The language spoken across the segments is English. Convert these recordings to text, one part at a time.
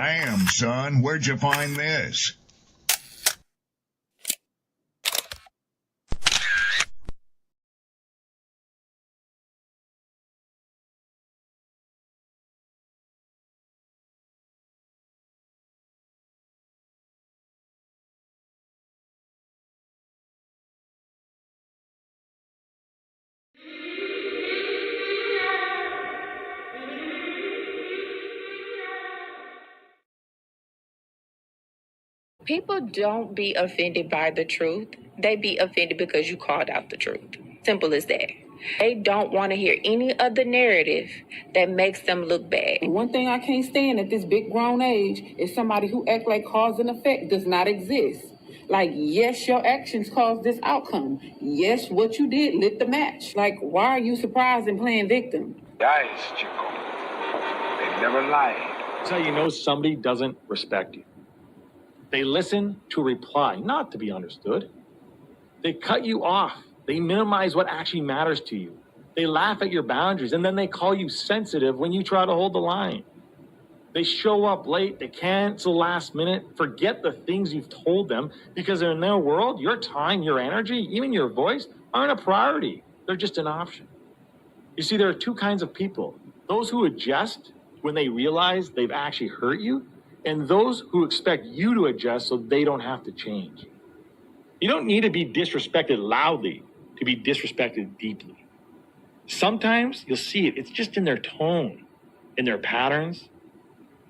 Damn, son, where'd you find this? People don't be offended by the truth. They be offended because you called out the truth. Simple as that. They don't want to hear any other narrative that makes them look bad. One thing I can't stand at this big grown age is somebody who act like cause and effect does not exist. Like, yes, your actions caused this outcome. Yes, what you did lit the match. Like, why are you surprised and playing victim? Guys, Chico, they never lied. That's how you know somebody doesn't respect you. They listen to reply, not to be understood. They cut you off. They minimize what actually matters to you. They laugh at your boundaries, and then they call you sensitive when you try to hold the line. They show up late. They cancel last minute, forget the things you've told them, because in their world, your time, your energy, even your voice aren't a priority. They're just an option. You see, there are two kinds of people. Those who adjust when they realize they've actually hurt you, and those who expect you to adjust so they don't have to change. You don't need to be disrespected loudly to be disrespected deeply. Sometimes you'll see it. It's just in their tone, in their patterns,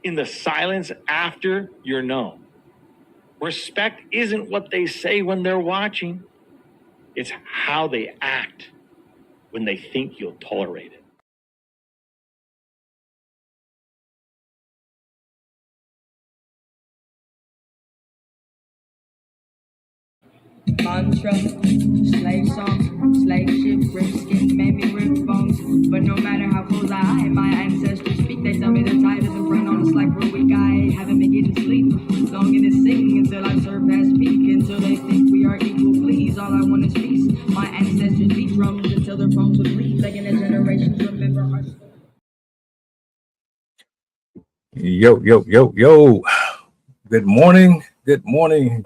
in the silence after you're known. Respect isn't what they say when they're watching. It's how they act when they think you'll tolerate it. Mantra, slave songs, slave ship, rip skin, made me rip bones. But no matter how close I hide, my ancestors speak. They tell me they're tired of the brain on us like we're weak. I haven't been getting sleep, longing to sing until I surpass peak. Until they think we are equal, please. All I want is peace. My ancestors beat drums until their bones would bleed, begging the generations remember our story. Yo. Good morning.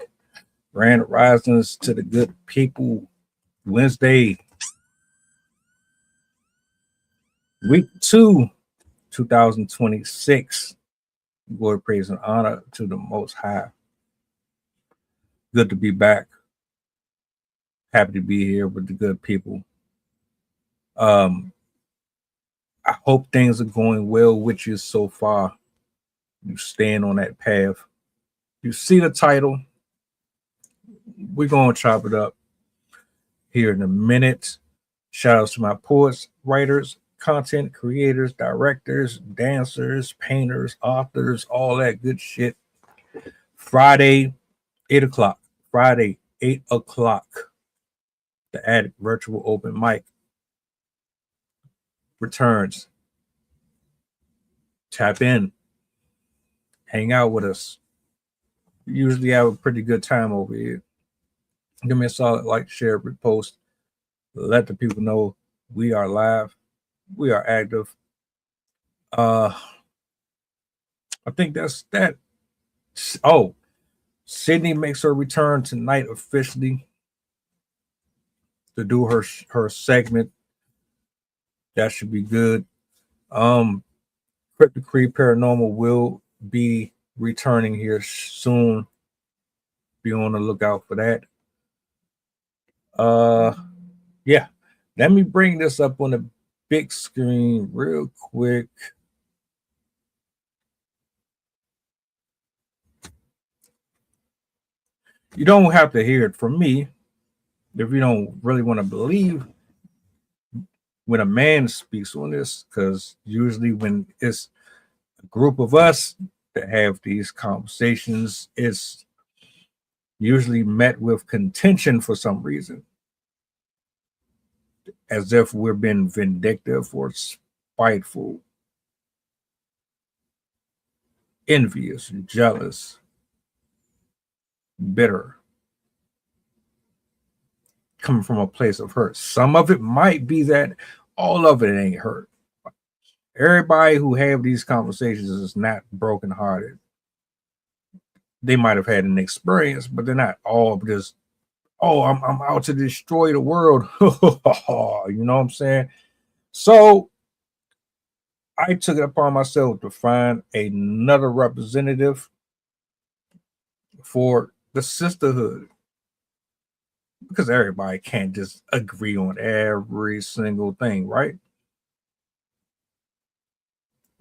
Grand risings to the good people. Wednesday, week 2, 2026. Glory, praise, and honor to the Most High. Good to be back. Happy to be here with the good people. I hope things are going well with you so far. You staying on that path. You see the title. We're going to chop it up here in a minute. Shout out to my poets, writers, content creators, directors, dancers, painters, authors, all that good shit. Friday, 8 o'clock. The Attic Virtual Open Mic returns. Tap in. Hang out with us. We usually have a pretty good time over here. Give me a solid like, share, repost. Let the people know we are live. We are active. I think that's that. Oh, Sydney makes her return tonight officially to do her segment. That should be good. Crypto Creed Paranormal will be returning here soon. Be on the lookout for that. Yeah, let me bring this up on the big screen real quick. You don't have to hear it from me if you don't really want to believe when a man speaks on this, because usually when it's a group of us that have these conversations, it's usually met with contention for some reason, as if we're being vindictive or spiteful, envious, jealous, bitter, coming from a place of hurt. Some of it might be that, all of it ain't hurt. Everybody who have these conversations is not brokenhearted. they might have had an experience, but they're not all just, oh, I'm out to destroy the world. You know what I'm saying? So I took it upon myself to find another representative for the sisterhood, because everybody can't just agree on every single thing, right?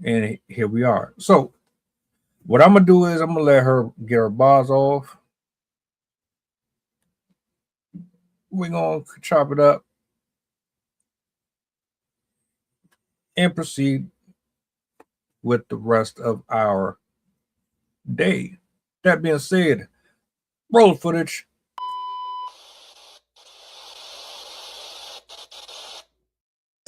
And here we are. So what I'm gonna do is I'm gonna let her get her bars off. We're gonna chop it up and proceed with the rest of our day. That being said, roll footage.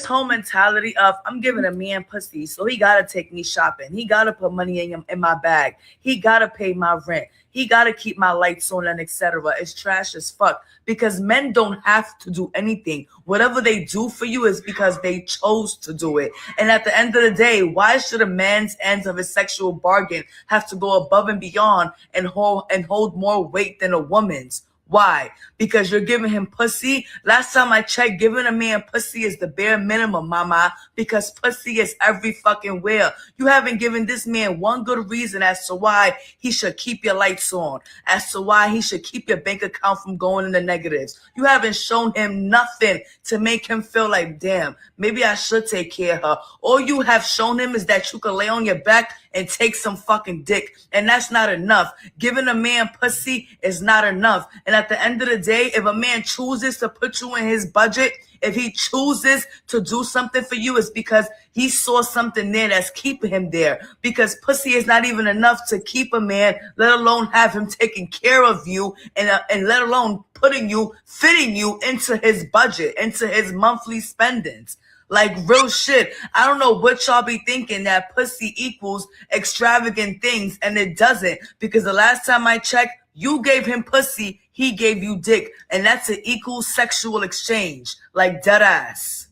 Whole mentality of I'm giving a man pussy, so he gotta take me shopping. He gotta put money in my bag. He gotta pay my rent. He gotta keep my lights on and etc. It's trash as fuck because men don't have to do anything. Whatever they do for you is because they chose to do it. And at the end of the day, why should a man's end of his sexual bargain have to go above and beyond and hold more weight than a woman's? Why? Because you're giving him pussy. Last time I checked, giving a man pussy is the bare minimum, mama, because pussy is every fucking where. You haven't given this man one good reason as to why he should keep your lights on, as to why he should keep your bank account from going in the negatives. You haven't shown him nothing to make him feel like, damn, maybe I should take care of her. All you have shown him is that you can lay on your back and take some fucking dick. And that's not enough. Giving a man pussy is not enough. And at the end of the day, if a man chooses to put you in his budget, if he chooses to do something for you, it's because he saw something there that's keeping him there. Because pussy is not even enough to keep a man, let alone have him taking care of you and let alone fitting you into his budget, into his monthly spendings. Like real shit. I don't know what y'all be thinking that pussy equals extravagant things, and it doesn't. Because the last time I checked, you gave him pussy, he gave you dick, and that's an equal sexual exchange. Like dead ass.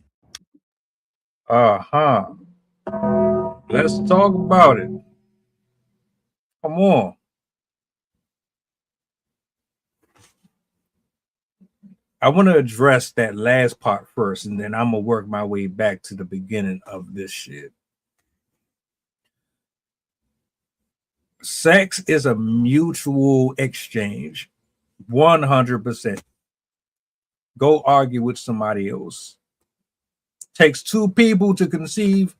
Uh-huh. Let's talk about it. Come on. I want to address that last part first, and then I'm going to work my way back to the beginning of this shit. Sex is a mutual exchange, 100%. Go argue with somebody else. Takes two people to conceive.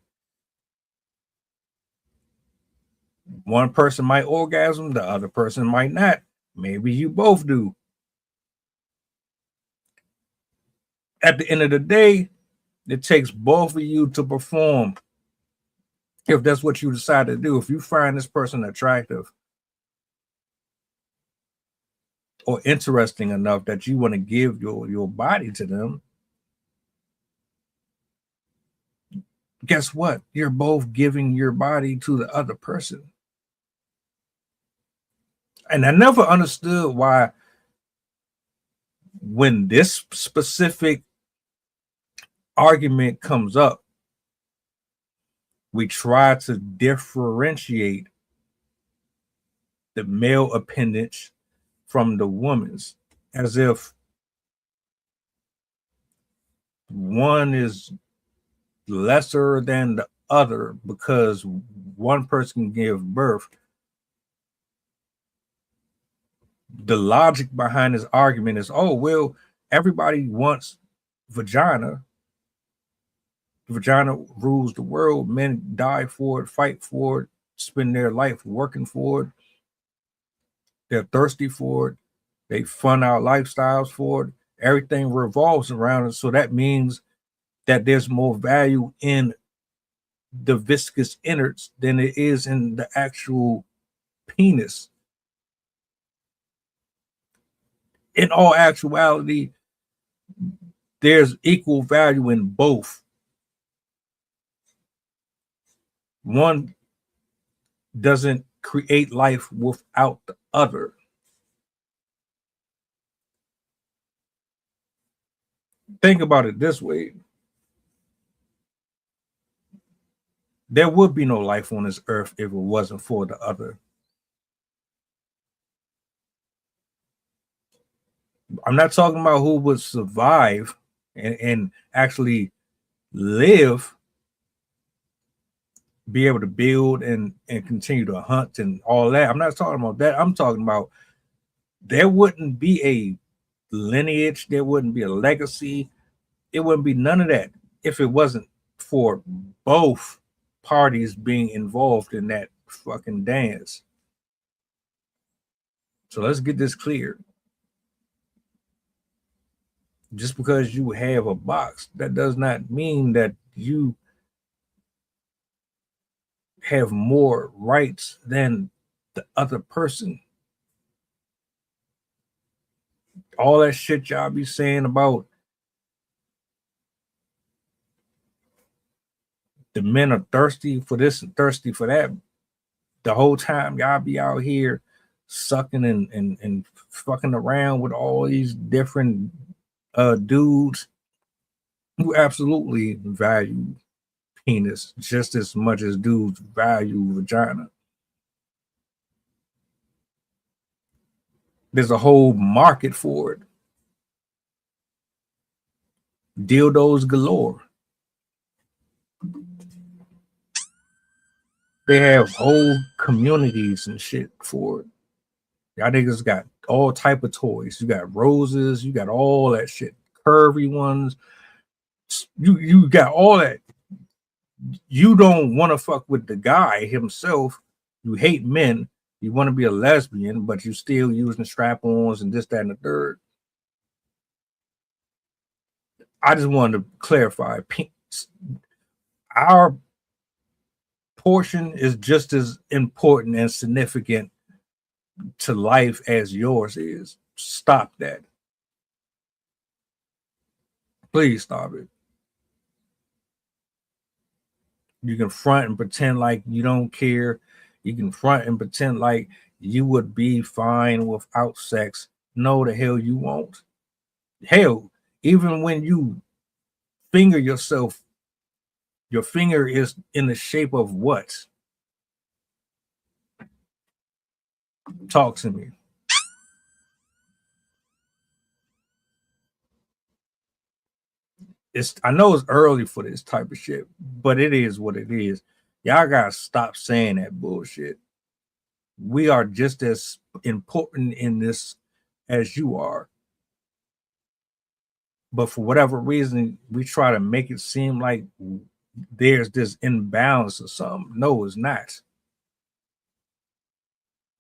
One person might orgasm, the other person might not. Maybe you both do. At the end of the day, it takes both of you to perform. If that's what you decide to do, if you find this person attractive or interesting enough that you want to give your body to them, guess what? You're both giving your body to the other person. And I never understood why, when this specific argument comes up, we try to differentiate the male appendage from the woman's, as if one is lesser than the other because one person gave birth. The logic behind this argument is, oh, well, everybody wants vagina. Vagina rules the world. Men die for it, fight for it, spend their life working for it. They're thirsty for it. They fund our lifestyles for it. Everything revolves around it. So that means that there's more value in the viscous innards than it is in the actual penis. In all actuality, there's equal value in both. One doesn't create life without the other. Think about it this way. There would be no life on this earth if it wasn't for the other. I'm not talking about who would survive and actually live, be able to build and continue to hunt and all that. I'm not talking about that. I'm talking about there wouldn't be a lineage, there wouldn't be a legacy, it wouldn't be none of that if it wasn't for both parties being involved in that fucking dance. So let's get this clear. Just because you have a box, that does not mean that you have more rights than the other person. All that shit y'all be saying about the men are thirsty for this and thirsty for that, the whole time y'all be out here sucking and fucking around with all these different dudes who absolutely value penis just as much as dudes value vagina. There's a whole market for it. Dildos galore. They have whole communities and shit for it. Y'all niggas got all type of toys. You got roses, you got all that shit. Curvy ones. You got all that. You don't want to fuck with the guy himself. You hate men. You want to be a lesbian, but you still using strap-ons and this, that, and the third. I just wanted to clarify. Our portion is just as important and significant to life as yours is. Stop that. Please stop it. You can front and pretend like you don't care. You can front and pretend like you would be fine without sex. No, the hell you won't. Hell, even when you finger yourself, your finger is in the shape of what? Talk to me. I know it's early for this type of shit, but it is what it is. Y'all gotta stop saying that bullshit. We are just as important in this as you are. But for whatever reason, we try to make it seem like there's this imbalance or something. No, it's not.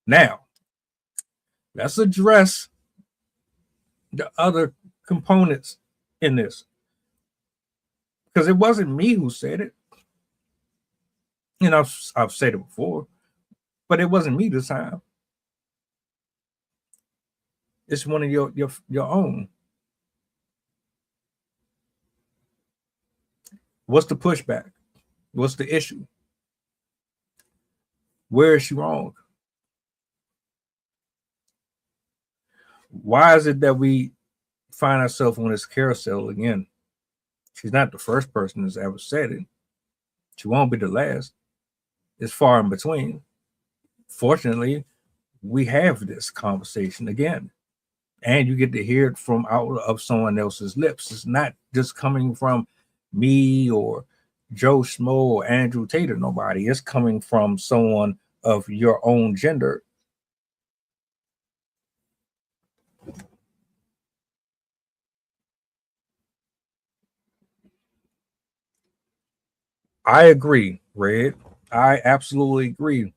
Now, let's address the other components in this. Because it wasn't me who said it. You know, I've said it before, but it wasn't me this time. It's one of your own. What's the pushback? What's the issue? Where is she wrong? Why is it that we find ourselves on this carousel again? She's not the first person that's ever said it. She won't be the last. It's far in between. Fortunately, we have this conversation again. And you get to hear it from out of someone else's lips. It's not just coming from me or Joe Schmo or Andrew Tate or nobody. It's coming from someone of your own gender. I agree, Red. I absolutely agree.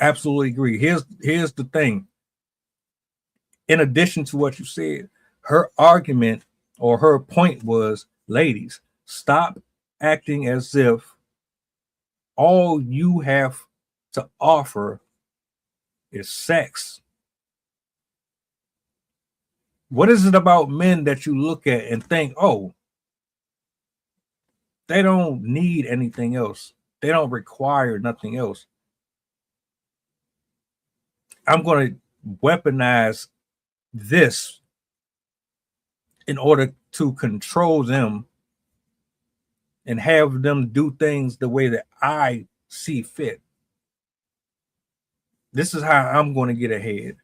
Absolutely agree. Here's the thing. In addition to what you said, her argument or her point was, ladies, stop acting as if all you have to offer is sex. What is it about men that you look at and think, oh, they don't need anything else. They don't require nothing else. I'm going to weaponize this in order to control them and have them do things the way that I see fit. This is how I'm going to get ahead.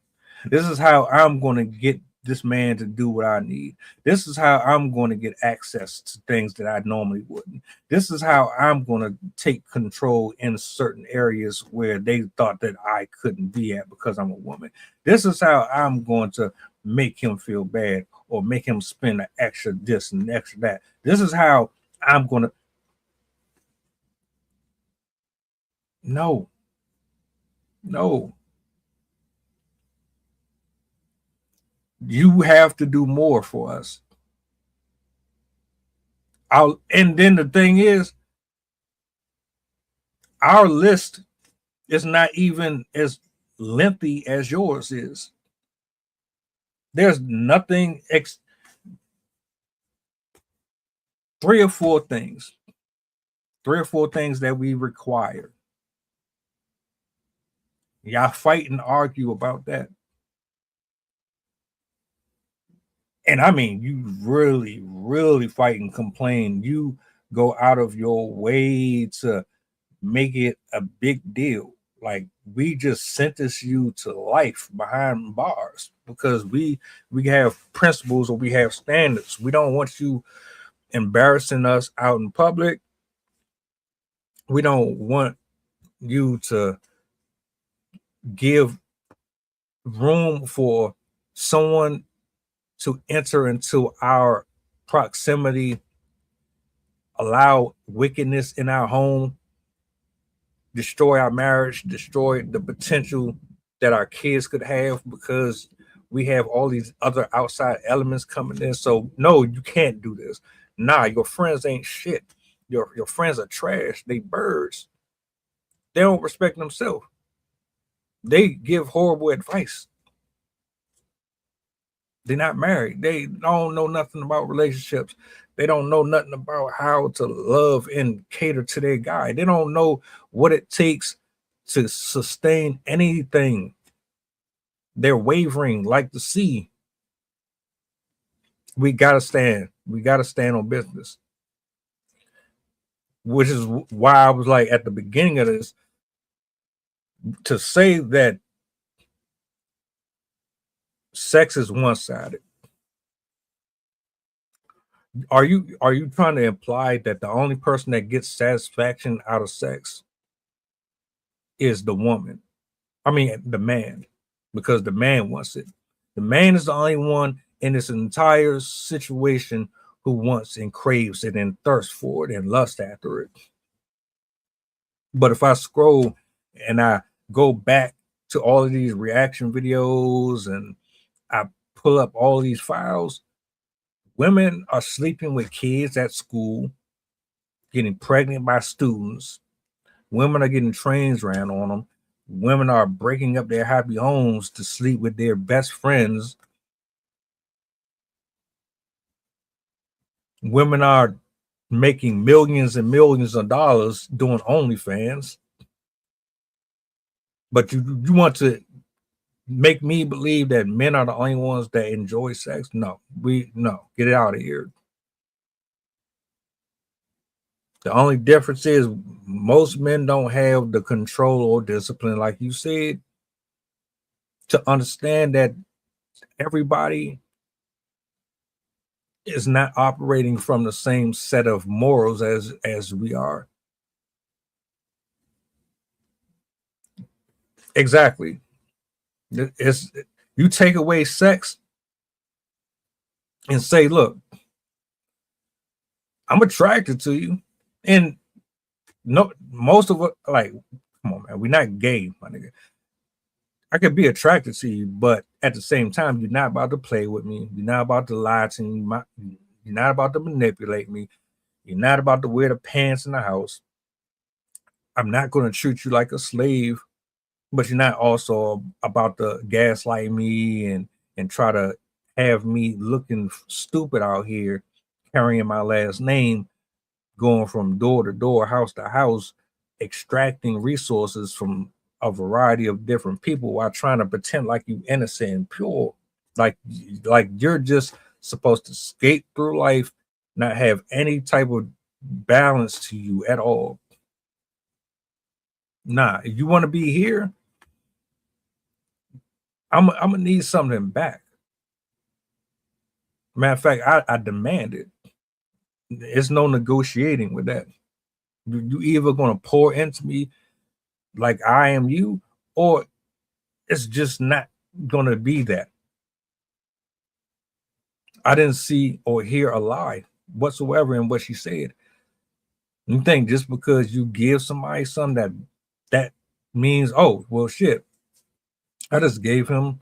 This is how I'm going to get this man to do what I need. This is how I'm going to get access to things that I normally wouldn't. This is how I'm going to take control in certain areas where they thought that I couldn't be at because I'm a woman. This is how I'm going to make him feel bad or make him spend an extra this and extra that. This is how I'm going to. No, no. You have to do more for us. And then the thing is, our list is not even as lengthy as yours is. There's nothing, 3 or 4 things that we require. Y'all fight and argue about that. And I mean, you really, really fight and complain. You go out of your way to make it a big deal. Like, we just sentence you to life behind bars because we have principles or we have standards. We don't want you embarrassing us out in public. We don't want you to give room for someone to enter into our proximity, allow wickedness in our home, destroy our marriage, destroy the potential that our kids could have because we have all these other outside elements coming in. So no, you can't do this. Nah, your friends ain't shit. Your friends are trash. They birds. They don't respect themselves. They give horrible advice. They're not married. They don't know nothing about relationships. They don't know nothing about how to love and cater to their guy. They don't know what it takes to sustain anything. They're wavering like the sea. We gotta stand. We gotta stand on business. Which is why I was like at the beginning of this, to say that sex is one-sided. Are you trying to imply that the only person that gets satisfaction out of sex is the woman? I mean, the man, because the man wants it. The man is the only one in this entire situation who wants and craves it and thirsts for it and lusts after it. But if I scroll and I go back to all of these reaction videos and I pull up all these files, women are sleeping with kids at school, getting pregnant by students. Women are getting trains ran on them. Women are breaking up their happy homes to sleep with their best friends. Women are making millions and millions of dollars doing OnlyFans. But you want to make me believe that men are the only ones that enjoy sex? No, get it out of here. The only difference is most men don't have the control or discipline, like you said, to understand that everybody is not operating from the same set of morals as we are. Exactly. It's, you take away sex and say, look, I'm attracted to you. And no, most of it, like, come on, man, we're not gay, my nigga. I could be attracted to you, but at the same time, you're not about to play with me. You're not about to lie to me. You're not about to manipulate me. You're not about to wear the pants in the house. I'm not going to treat you like a slave, but you're not also about to gaslight me and try to have me looking stupid out here, carrying my last name, going from door to door, house to house, extracting resources from a variety of different people while trying to pretend like you innocent and pure, like you're just supposed to skate through life, not have any type of balance to you at all. Nah, if you want to be here, I'm gonna need something back. Matter of fact, I demand it. It's no negotiating with that. You either gonna pour into me like I am you, or it's just not gonna be that. I didn't see or hear a lie whatsoever in what she said. You think just because you give somebody something that means, oh well, shit, I just gave him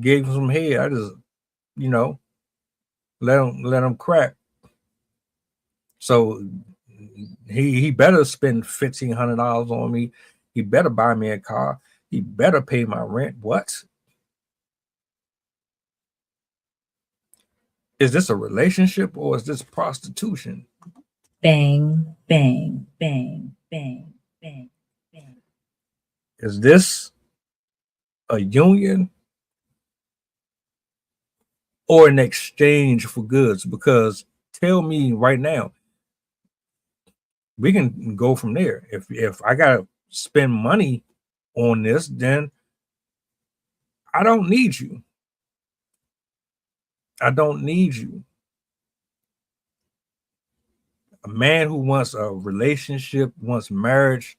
some head. I just, you know, let him crack. So he better spend $1,500 on me. He better buy me a car. He better pay my rent. What? Is this a relationship or is this prostitution? Bang, bang, bang, bang, bang, bang. Is this a union or an exchange for goods? Because tell me right now, we can go from there. If I gotta spend money on this, then I don't need you. I don't need you. A man who wants a relationship, wants marriage,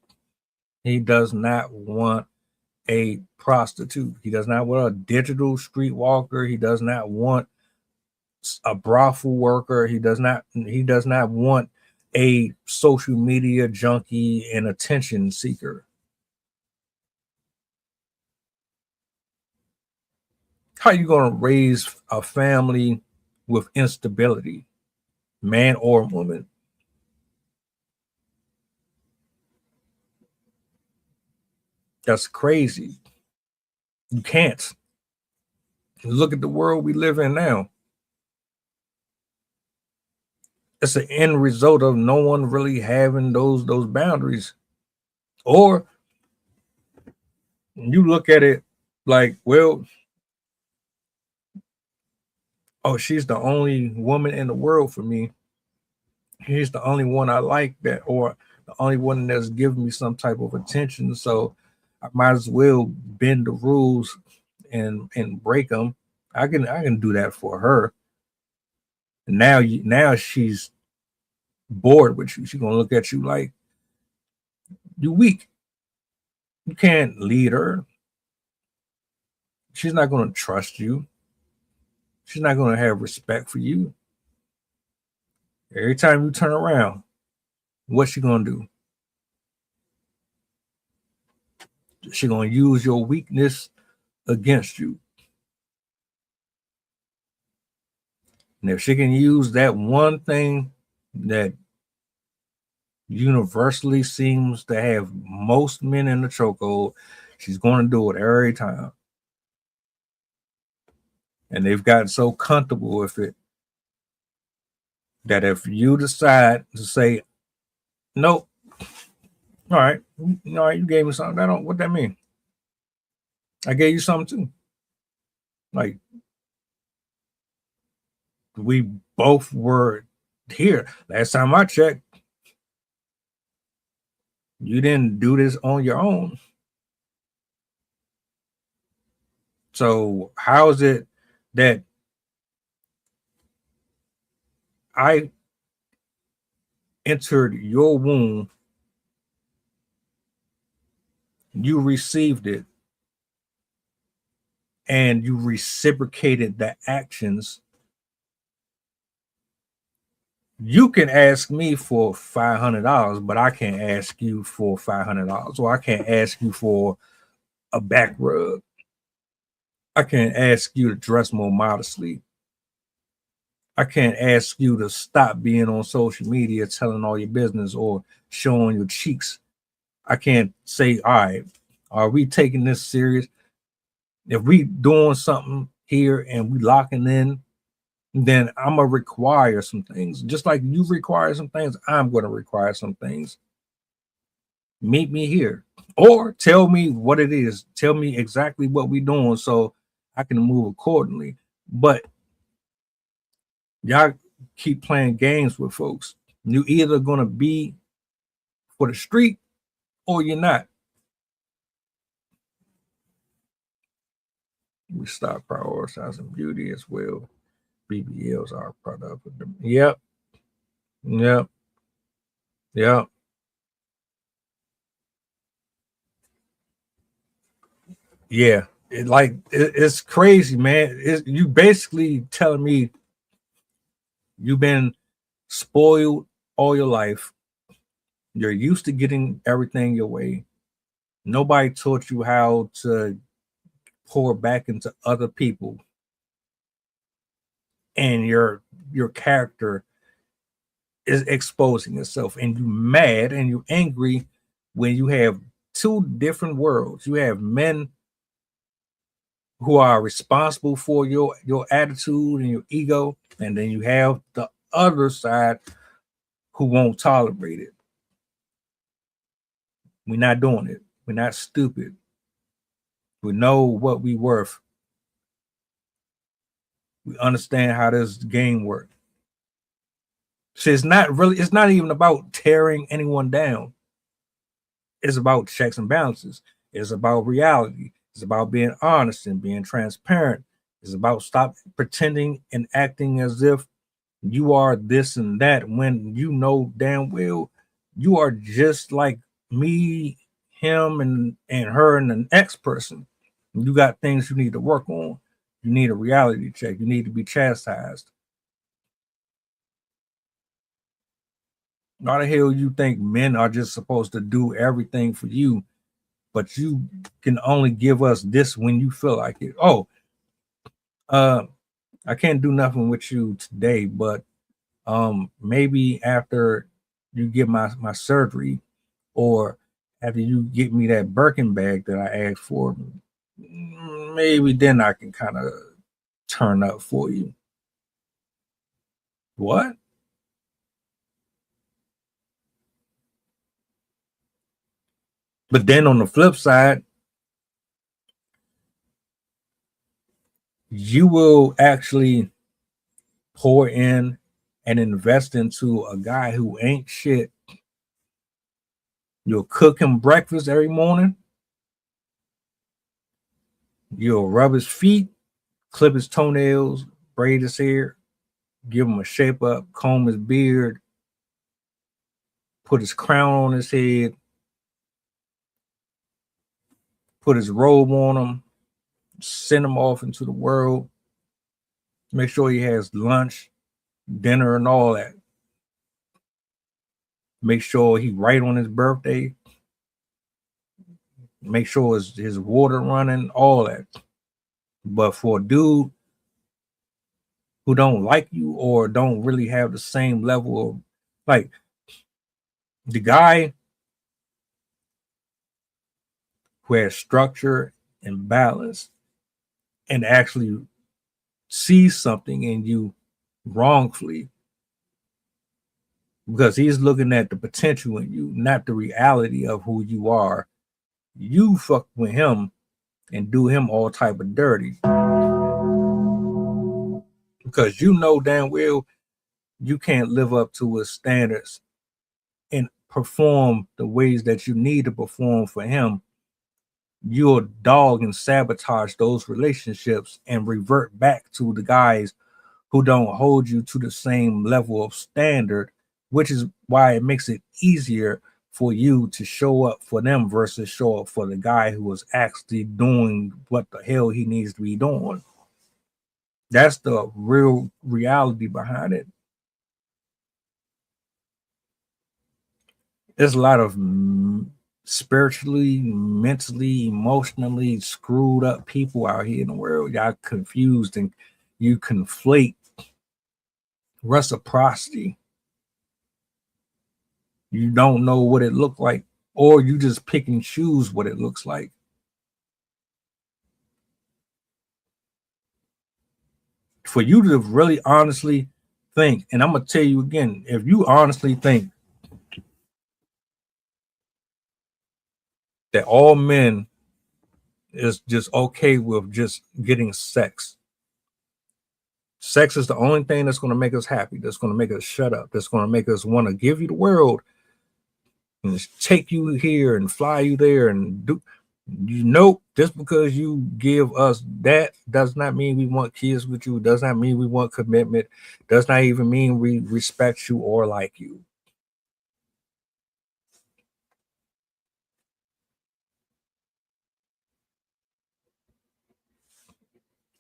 he does not want a prostitute. He does not want a digital streetwalker. He does not want a brothel worker. He does not want a social media junkie and attention seeker. How are you going to raise a family with instability, man or woman? That's crazy. You can't. Look at the world we live in now. It's an end result of no one really having those boundaries. Or you look at it like, well, oh, she's the only woman in the world for me. He's the only one I like, that, or the only one that's giving me some type of attention. So I might as well bend the rules and break them. I can do that for her. Now she's bored with you. She's gonna look at you like you weak. You can't lead her. She's not gonna trust you. She's not gonna have respect for you. Every time you turn around, what's she gonna do? She's gonna use your weakness against you. And if she can use that one thing that universally seems to have most men in the chokehold, she's going to do it every time. And they've gotten so comfortable with it that if you decide to say, nope, all right, you gave me something. I don't, what that mean? I gave you something too. Like, we both were here. Last time I checked, you didn't do this on your own. So how is it that I entered your womb, you received it, and you reciprocated the actions? You can ask me for $500, but I can't ask you for $500, or I can't ask you for a back rub. I can't ask you to dress more modestly. I can't ask you to stop being on social media telling all your business or showing your cheeks. I can't say, all right, are we taking this serious? If we doing something here and we locking in, then I'm gonna require some things. Just like you require some things, I'm gonna require some things. Meet me here, or tell me what it is. Tell me exactly what we're doing so I can move accordingly. But y'all keep playing games with folks. You either gonna be for the street or you're not. We stop prioritizing beauty as well. BBLs are a product of them. Yep. Yep. Yep. Yeah. It's crazy, man. You basically telling me you've been spoiled all your life. You're used to getting everything your way. Nobody taught you how to pour back into other people. And your character is exposing itself, and you mad and you angry when you have two different worlds. You have men who are responsible for your attitude and your ego, and then you have the other side who won't tolerate it. We're not doing it. We're not stupid. We know what we worth. We understand how this game works. So it's not even about tearing anyone down. It's about checks and balances. It's about reality. It's about being honest and being transparent. It's about stop pretending and acting as if you are this and that when you know damn well you are just like me, him, and her, and the next person. You got things you need to work on. You need a reality check. You need to be chastised. Why the hell you think men are just supposed to do everything for you, but you can only give us this when you feel like it? Oh, I can't do nothing with you today, but maybe after you get my surgery, or after you get me that Birkin bag that I asked for, maybe then I can kind of turn up for you. What? But then on the flip side, you will actually pour in and invest into a guy who ain't shit. You'll cook him breakfast every morning. You'll rub his feet, clip his toenails, braid his hair, give him a shape up, comb his beard, put his crown on his head, put his robe on him, send him off into the world, make sure he has lunch, dinner, and all that. Make sure he right on his birthday. Make sure his water running, all that. But for a dude who don't like you or don't really have the same level of, like, the guy who has structure and balance and actually sees something in you wrongfully, because he's looking at the potential in you, not the reality of who you are. You fuck with him and do him all type of dirty, because you know damn well you can't live up to his standards and perform the ways that you need to perform for him. You'll dog and sabotage those relationships and revert back to the guys who don't hold you to the same level of standard, which is why it makes it easier for you to show up for them versus show up for the guy who is actually doing what the hell he needs to be doing. That's the real reality behind it. There's a lot of spiritually, mentally, emotionally screwed up people out here in the world. Y'all confused and you conflate reciprocity. You don't know what it looked like, or you just pick and choose what it looks like. For you to really honestly think, and I'm going to tell you again, if you honestly think that all men is just okay with just getting sex. Sex is the only thing that's going to make us happy, that's going to make us shut up, that's going to make us want to give you the world and take you here and fly you there and do. You know, just because you give us that does not mean we want kids with you, does not mean we want commitment, does not even mean we respect you or like you.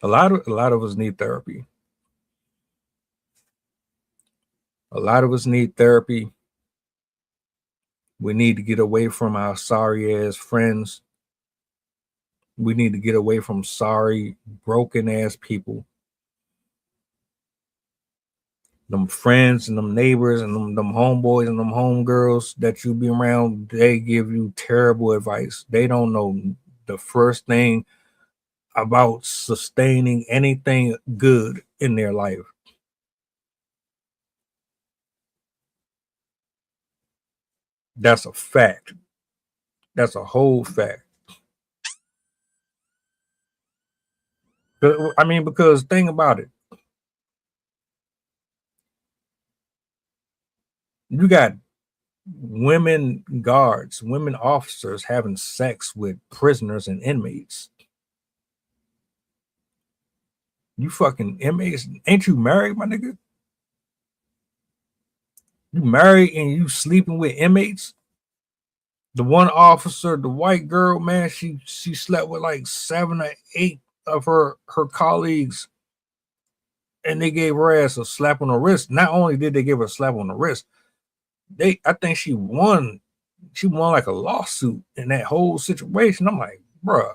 A lot of us need therapy. A lot of us need therapy. We need to get away from our sorry ass friends. We need to get away from sorry, broken ass people. Them friends and them neighbors and them homeboys and them homegirls that you be around, they give you terrible advice. They don't know the first thing about sustaining anything good in their life. That's a fact. That's a whole fact. I mean, because think about it. You got women guards, women officers having sex with prisoners and inmates. You fucking inmates, ain't you married, my nigga? You married and you sleeping with inmates? The one officer, the white girl, man, she slept with like 7 or 8 of her colleagues, and they gave her ass a slap on the wrist. Not only did they give her a slap on the wrist, I think she won like a lawsuit in that whole situation. I'm like, bruh.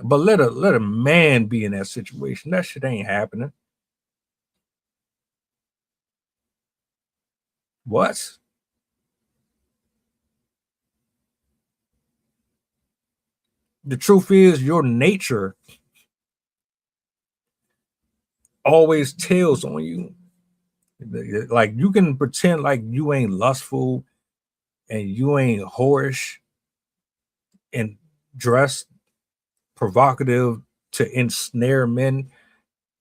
But let a man be in that situation. That shit ain't happening. What? The truth is, your nature always tells on you. Like, you can pretend like you ain't lustful and you ain't whorish and dressed provocative to ensnare men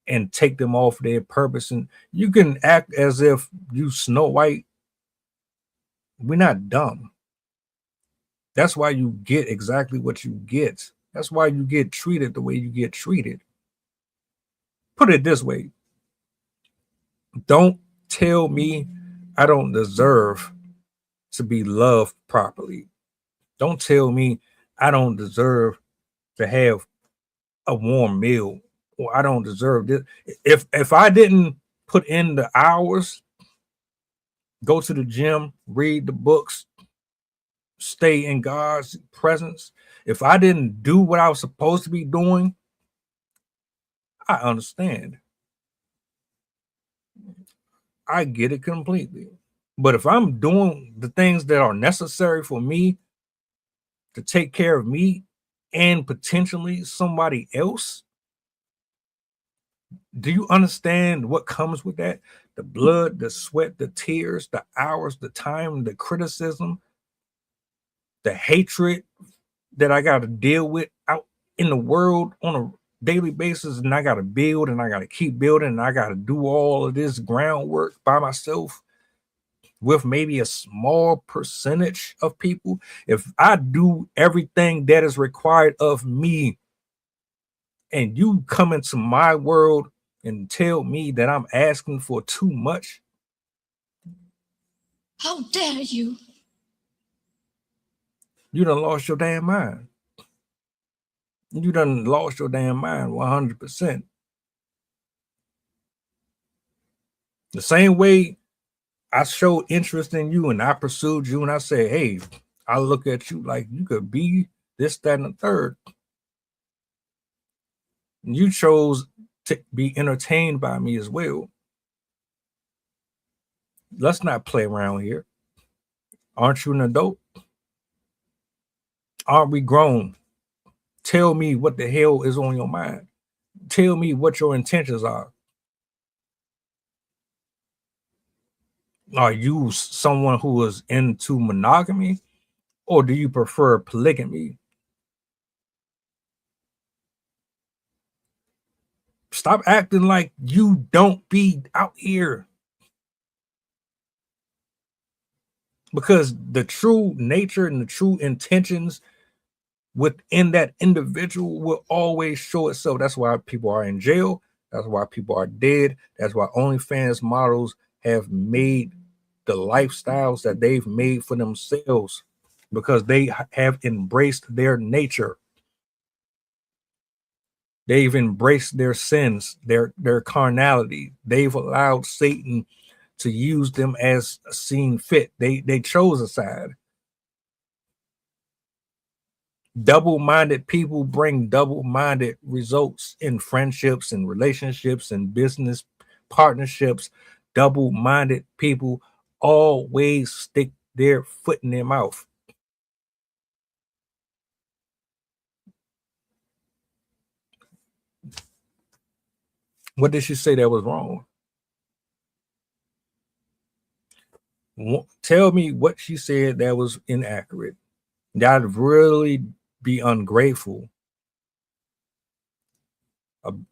and take them off their purpose, and you can act as if you Snow White. We're not dumb. That's why you get exactly what you get. That's why you get treated the way you get treated. Put it this way. Don't tell me I don't deserve to be loved properly. Don't tell me I don't deserve to have a warm meal, or I don't deserve this. If I didn't put in the hours, go to the gym, read the books, stay in God's presence, if I didn't do what I was supposed to be doing, I understand. I get it completely. But if I'm doing the things that are necessary for me to take care of me and potentially somebody else, do you understand what comes with that? The blood, the sweat, the tears, the hours, the time, the criticism, the hatred that I got to deal with out in the world on a daily basis, and I got to build and I got to keep building and I got to do all of this groundwork by myself with maybe a small percentage of people. If I do everything that is required of me and you come into my world and tell me that I'm asking for too much, how dare you? You done lost your damn mind. You done lost your damn mind 100%. The same way I showed interest in you and I pursued you and I said, hey, I look at you like you could be this, that, and the third. And you chose to be entertained by me as well. Let's not play around here. Aren't you an adult? Aren't we grown? Tell me what the hell is on your mind. Tell me what your intentions are. Are you someone who is into monogamy, or do you prefer polygamy? Stop acting like you don't be out here. Because the true nature and the true intentions within that individual will always show itself. That's why people are in jail. That's why people are dead. That's why OnlyFans models have made the lifestyles that they've made for themselves, because they have embraced their nature. They've embraced their sins, their carnality. They've allowed Satan to use them as seen fit. They chose a side. Double-minded people bring double-minded results in friendships and relationships and business partnerships. Double-minded people always stick their foot in their mouth. What did she say that was wrong? Tell me what she said that was inaccurate. That'd really be ungrateful.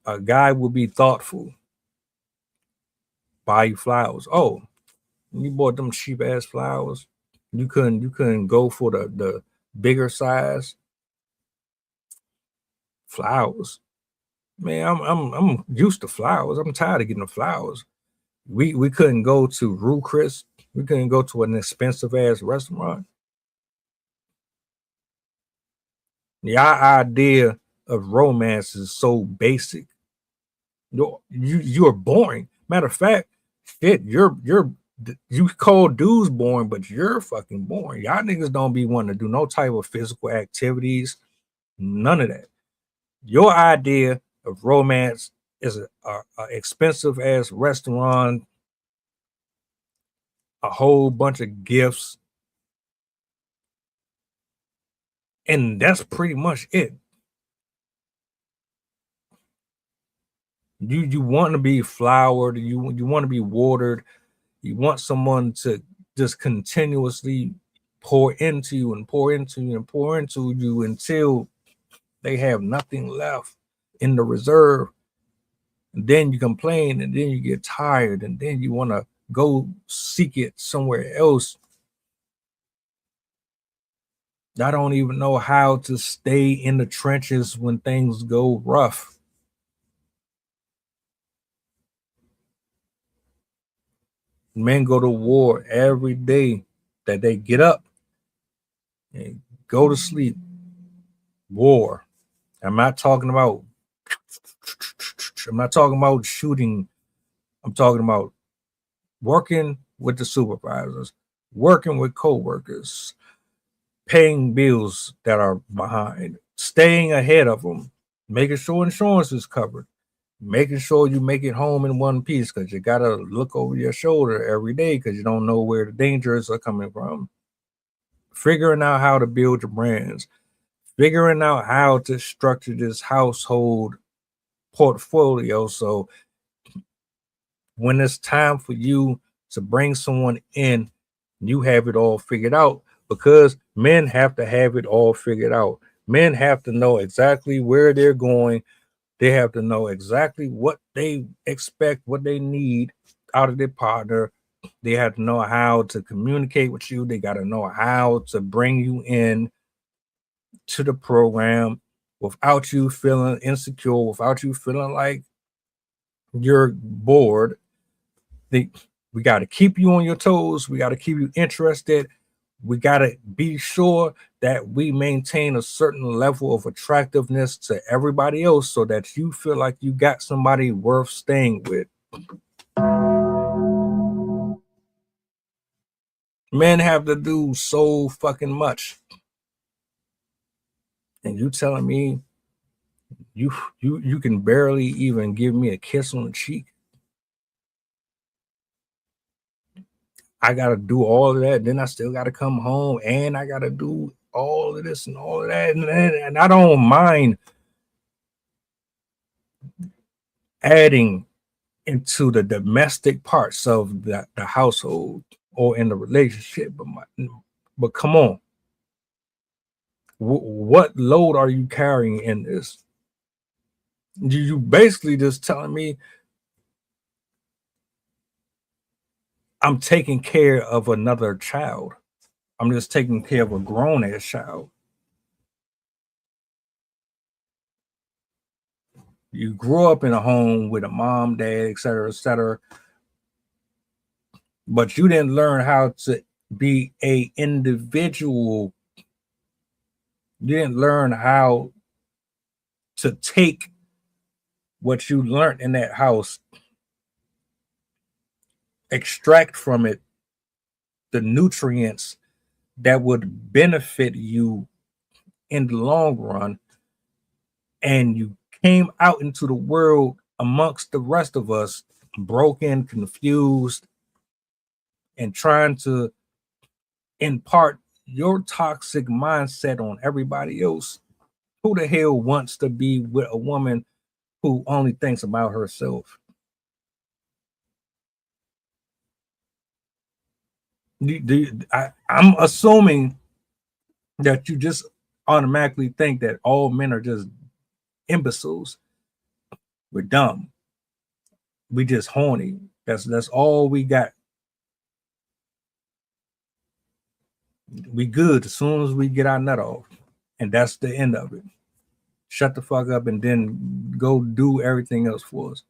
A guy will be thoughtful. Buy you flowers. Oh, you bought them cheap ass flowers. You couldn't go for the bigger size flowers. Man, I'm used to flowers. I'm tired of getting the flowers. We couldn't go to Rue Chris. We couldn't go to an expensive ass restaurant. The idea of romance is so basic. You're boring. Matter of fact, shit, you call dudes boring, but you're fucking boring. Y'all niggas don't be wanting to do no type of physical activities, none of that. Your idea of romance is a expensive ass restaurant, a whole bunch of gifts, and that's pretty much it. You want to be flowered, you want to be watered, you want someone to just continuously pour into you and pour into you and pour into you until they have nothing left in the reserve. And then you complain, and then you get tired, and then you want to go seek it somewhere else. I don't even know how to stay in the trenches when things go rough. Men go to war every day that they get up and go to sleep. War. I'm not talking about shooting. I'm talking about working with the supervisors, working with co-workers, paying bills that are behind, staying ahead of them, making sure insurance is covered, making sure you make it home in one piece, because you got to look over your shoulder every day because you don't know where the dangers are coming from. Figuring out how to build your brands, figuring out how to structure this household portfolio, so when it's time for you to bring someone in, you have it all figured out, because men have to have it all figured out. Men have to know exactly where they're going. They have to know exactly what they expect, what they need out of their partner. They have to know how to communicate with you. They got to know how to bring you in to the program without you feeling insecure, without you feeling like you're bored. We got to keep you on your toes. We got to keep you interested. We got to be sure that we maintain a certain level of attractiveness to everybody else, so that you feel like you got somebody worth staying with. Men have to do so fucking much. And you telling me you can barely even give me a kiss on the cheek? I got to do all of that. Then I still got to come home and I got to do all of this and all of that. And I don't mind adding into the domestic parts of the household or in the relationship. But come on. What load are you carrying in this? You basically just telling me I'm taking care of another child. I'm just taking care of a grown ass child. You grew up in a home with a mom, dad, etc., but you didn't learn how to be a individual. You didn't learn how to take what you learned in that house, extract from it the nutrients that would benefit you in the long run, and you came out into the world amongst the rest of us broken, confused, and trying to impart your toxic mindset on everybody else. Who the hell wants to be with a woman who only thinks about herself? I'm assuming that you just automatically think that all men are just imbeciles. We're dumb. We just horny. That's all we got. We good as soon as we get our nut off, and that's the end of it. Shut the fuck up and then go do everything else for us.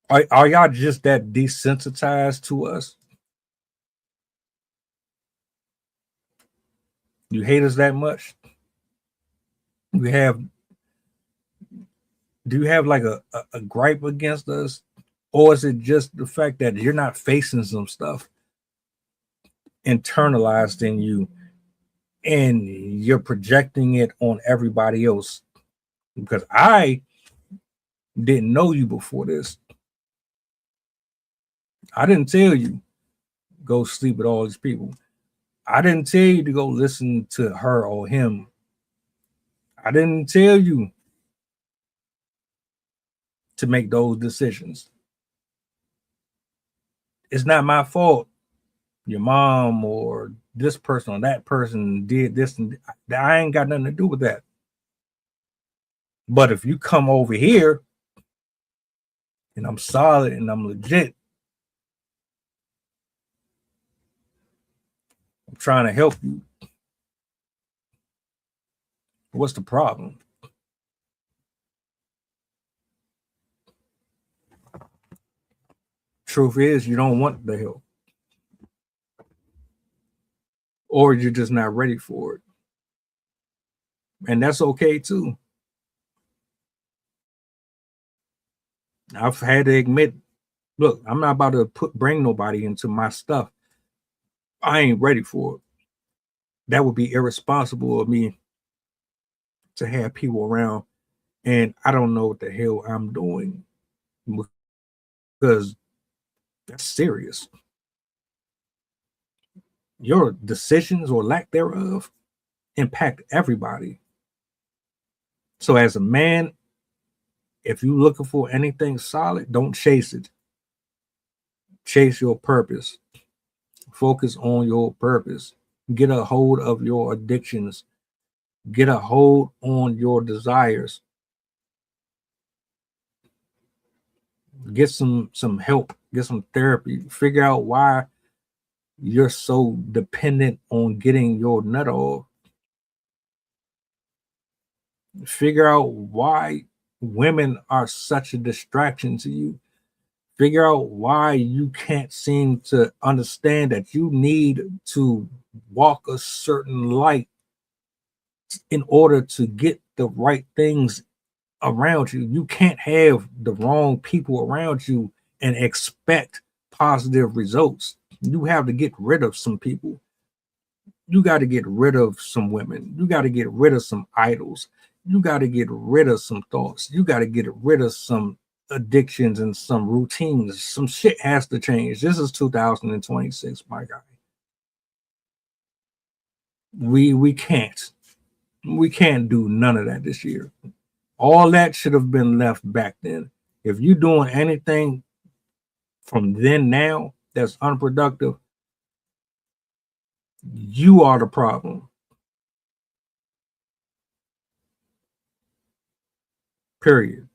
Are y'all just that desensitized to us? You hate us that much? Do you have like a gripe against us? Or is it just the fact that you're not facing some stuff internalized in you and you're projecting it on everybody else? Because I didn't know you before this. I didn't tell you go sleep with all these people. I didn't tell you to go listen to her or him. I didn't tell you to make those decisions. It's not my fault. Your mom or this person or that person did this, and I ain't got nothing to do with that. But if you come over here and I'm solid and I'm legit, I'm trying to help you. What's the problem? Truth is, you don't want the help. Or you're just not ready for it. And that's okay too. I've had to admit, look, I'm not about to bring nobody into my stuff. I ain't ready for it. That would be irresponsible of me to have people around and I don't know what the hell I'm doing, because that's serious. Your decisions or lack thereof impact everybody. So as a man, if you're looking for anything solid, don't chase it. Chase your purpose. Focus on your purpose. Get a hold of your addictions. Get a hold on your desires. Get some help. Get some therapy. Figure out why you're so dependent on getting your nut off. Figure out why women are such a distraction to you. Figure out why you can't seem to understand that you need to walk a certain light in order to get the right things around you. You can't have the wrong people around you and expect positive results. You have to get rid of some people. You got to get rid of some women. You got to get rid of some idols. You got to get rid of some thoughts. You got to get rid of some addictions and some routines. Some shit has to change. This is 2026, my guy. We can't do none of that this year. All that should have been left back then. If you're doing anything from then now that's unproductive, you are the problem. Period.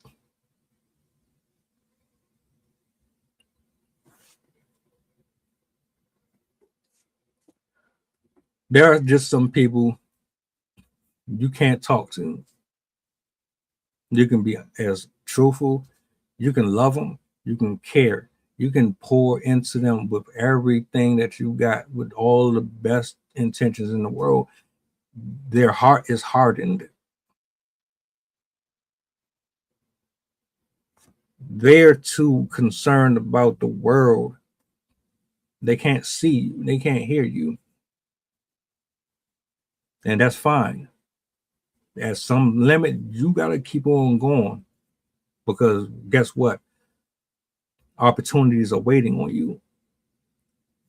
There are just some people you can't talk to. You can be as truthful, you can love them, you can care, you can pour into them with everything that you got, with all the best intentions in the world. Their heart is hardened. They're too concerned about the world. They can't see you, they can't hear you. And that's fine. At some limit, you got to keep on going, because guess what? Opportunities are waiting on you.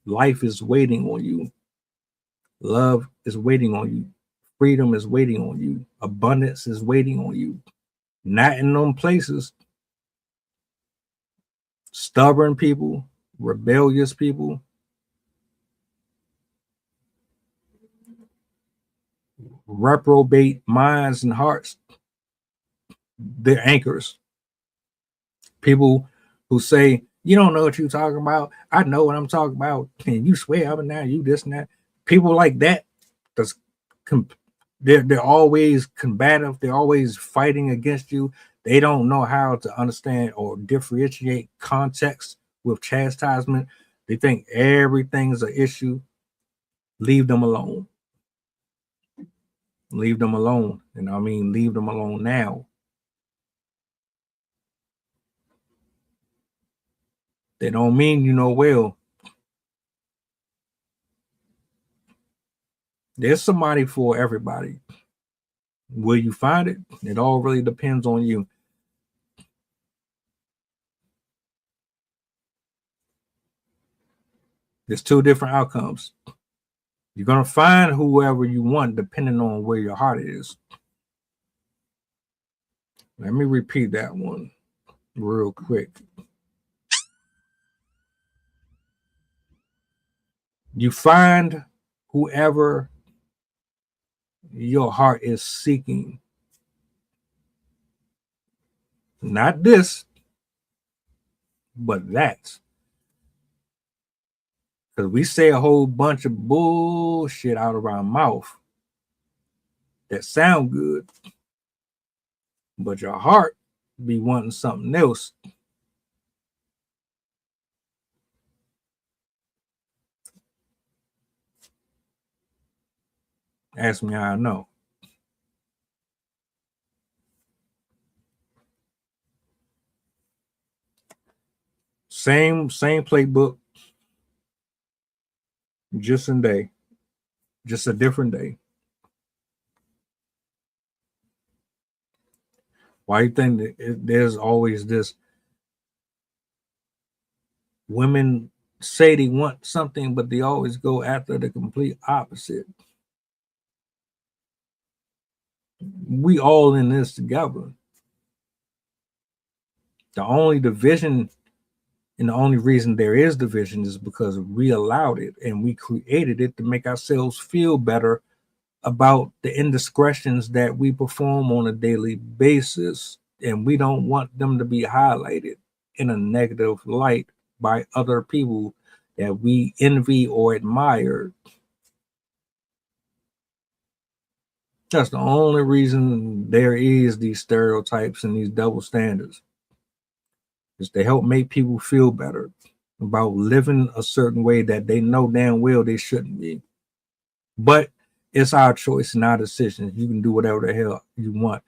Life is waiting on you. Love is waiting on you. Freedom is waiting on you. Abundance is waiting on you. Not in them places. Stubborn people, rebellious people, reprobate minds and hearts, they're anchors. People who say, you don't know what you're talking about. I know what I'm talking about. And you swear up and down, you this and that. People like that, they're always combative. They're always fighting against you. They don't know how to understand or differentiate context with chastisement. They think everything's an issue. Leave them alone. Leave them alone. And I mean, leave them alone now. They don't mean you know well. There's somebody for everybody. Will you find it? It all really depends on you. There's two different outcomes. You're going to find whoever you want depending on where your heart is. Let me repeat that one real quick. You find whoever your heart is seeking. Not this, but that. Because we say a whole bunch of bullshit out of our mouth that sound good, but your heart be wanting something else. Ask me how I know. Same playbook, just a day, just a different day. Why do you think that there's always this? Women say they want something, but they always go after the complete opposite. We all in this together. The only division and the only reason there is division is because we allowed it and we created it to make ourselves feel better about the indiscretions that we perform on a daily basis. And we don't want them to be highlighted in a negative light by other people that we envy or admire. That's the only reason there is these stereotypes and these double standards, is to help make people feel better about living a certain way that they know damn well they shouldn't be. But it's our choice and our decision. You can do whatever the hell you want.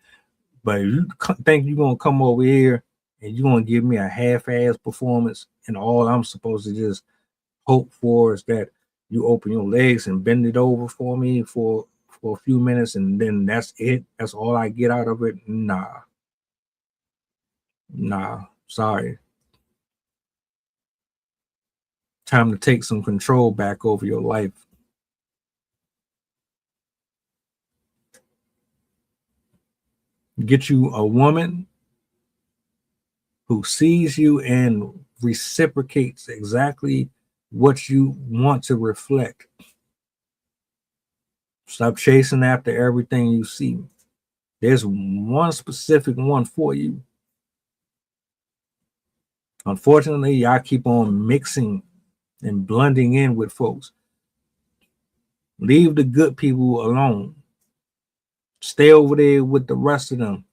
But if you think you're going to come over here and you're going to give me a half-ass performance and all I'm supposed to just hope for is that you open your legs and bend it over for me for a few minutes and then that's it, that's all I get out of it? Nah, sorry. Time to take some control back over your life. Get you a woman who sees you and reciprocates exactly what you want to reflect. Stop chasing after everything you see. There's one specific one for you. Unfortunately, y'all keep on mixing and blending in with folks. Leave the good people alone. Stay over there with the rest of them,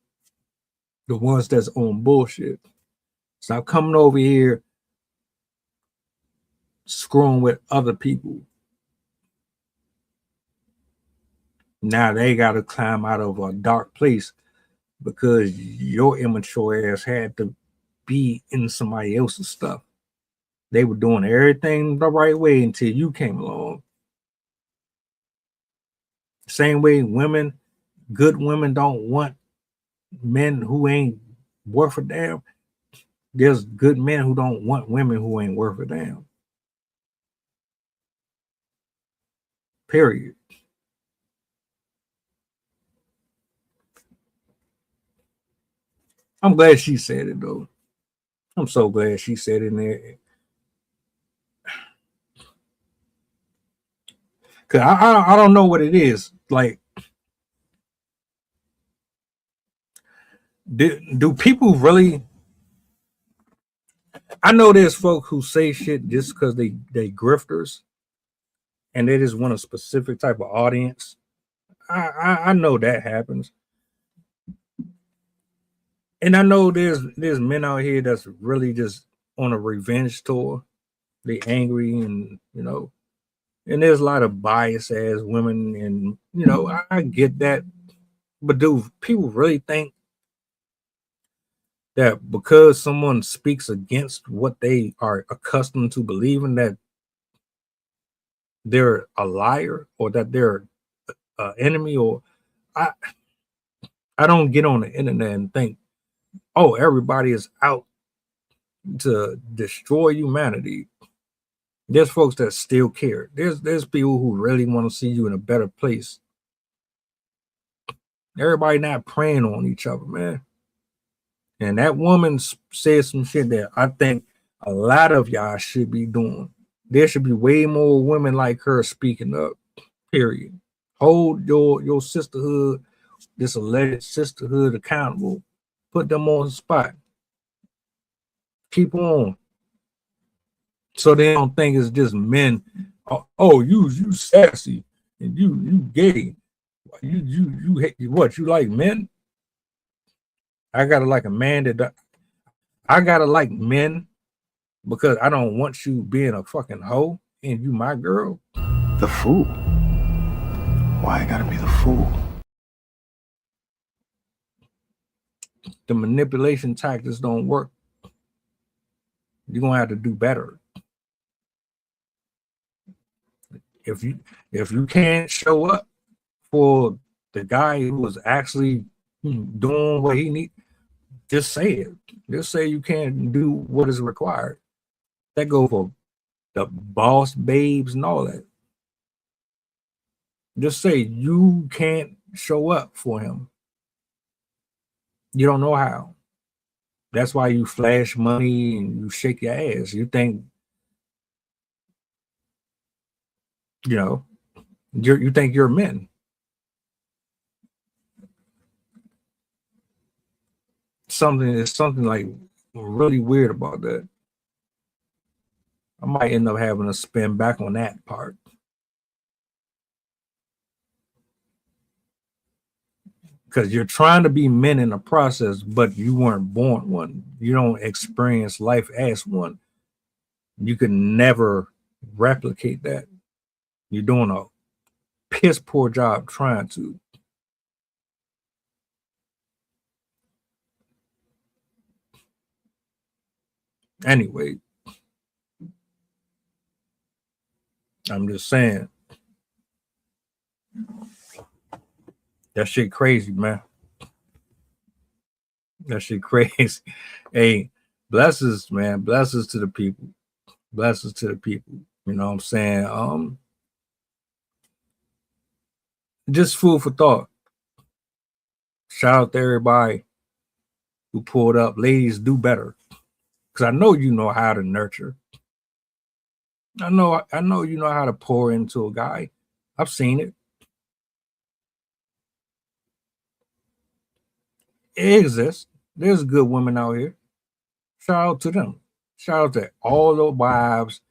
the ones that's on bullshit. Stop coming over here screwing with other people. Now they got to climb out of a dark place because your immature ass had to be in somebody else's stuff. They were doing everything the right way until you came along. Same way women, good women don't want men who ain't worth a damn. There's good men who don't want women who ain't worth a damn. Period. I'm glad she said it though. I'm so glad she said it in there. Cause I don't know what it is. Like, do people really? I know there's folk who say shit just because they grifters, and they just want a specific type of audience. I know that happens, and I know there's men out here that's really just on a revenge tour. They angry, and you know, and there's a lot of bias ass women, and you know, I get that, but do people really think that because someone speaks against what they are accustomed to believing that they're a liar or that they're an enemy? Or I don't get on the internet and think, oh, everybody is out to destroy humanity. There's folks that still care. There's people who really want to see you in a better place. Everybody not preying on each other, man. And that woman said some shit that I think a lot of y'all should be doing. There should be way more women like her speaking up, period. Hold your sisterhood, this alleged sisterhood, accountable. Put them on the spot. Keep on. So they don't think it's just men. Oh, you sassy and you gay. You hate what? You like men? I gotta like a man that I gotta like men because I don't want you being a fucking hoe and you my girl. The fool. Why I gotta be the fool? The manipulation tactics don't work. You're gonna have to do better. If you can't show up for the guy who was actually doing what he needs, just say it. Just say you can't do what is required. That go for the boss babes and all that. Just say you can't show up for him. You don't know how. That's why you flash money and you shake your ass. You think, you know, you think you're men. Something like really weird about that. I might end up having to spin back on that part. Because you're trying to be men in the process, but you weren't born one. You don't experience life as one. You can never replicate that. You're doing a piss poor job trying to. Anyway, I'm just saying. That shit crazy, man. That shit crazy. Hey, blessings, man. Blessings to the people. Blessings to the people. You know what I'm saying? Just food for thought. Shout out to everybody who pulled up. Ladies, do better. Because I know you know how to nurture. I know you know how to pour into a guy. I've seen it. It exists. There's good women out here. Shout out to them. Shout out to all the wives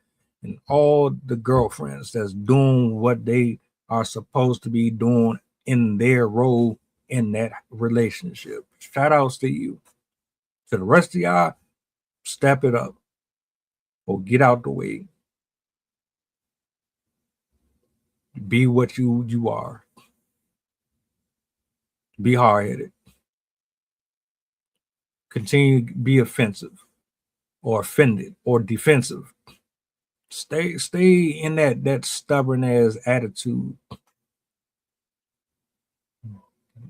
and all the girlfriends that's doing what they are supposed to be doing in their role in that relationship. Shout outs to you. To the rest of y'all, step it up or get out the way. Be what you are. Be hard-headed. Continue to be offensive or offended or defensive. Stay in that stubborn ass attitude.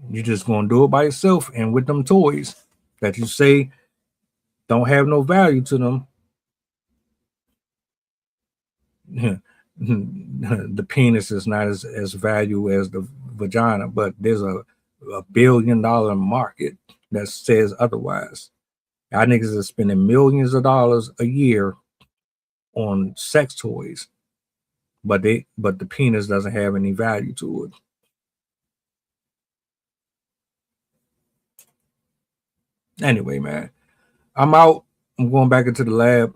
You're just gonna do it by yourself and with them toys that you say don't have no value to them. The penis is not as valuable as the vagina, but there's a $1 billion market that says otherwise. Our niggas are spending millions of dollars a year on sex toys, but the penis doesn't have any value to it. Anyway, man, I'm out. I'm going back into the lab.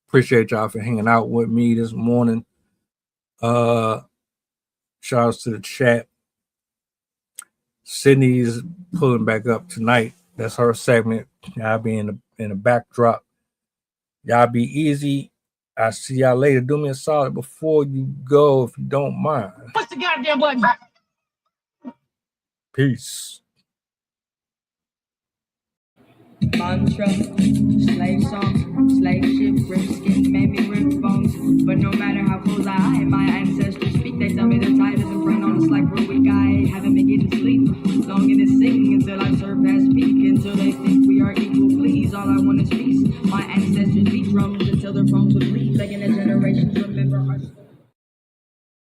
Appreciate y'all for hanging out with me this morning. Shout outs to the chat. Sydney's pulling back up tonight. That's her segment. Y'all be in the backdrop. Y'all be easy. I see y'all later. Do me a solid before you go, if you don't mind. What's the goddamn button? Peace. Mantra, slave song, slave ship, rip skin, made me rip bones. But no matter how close I am, my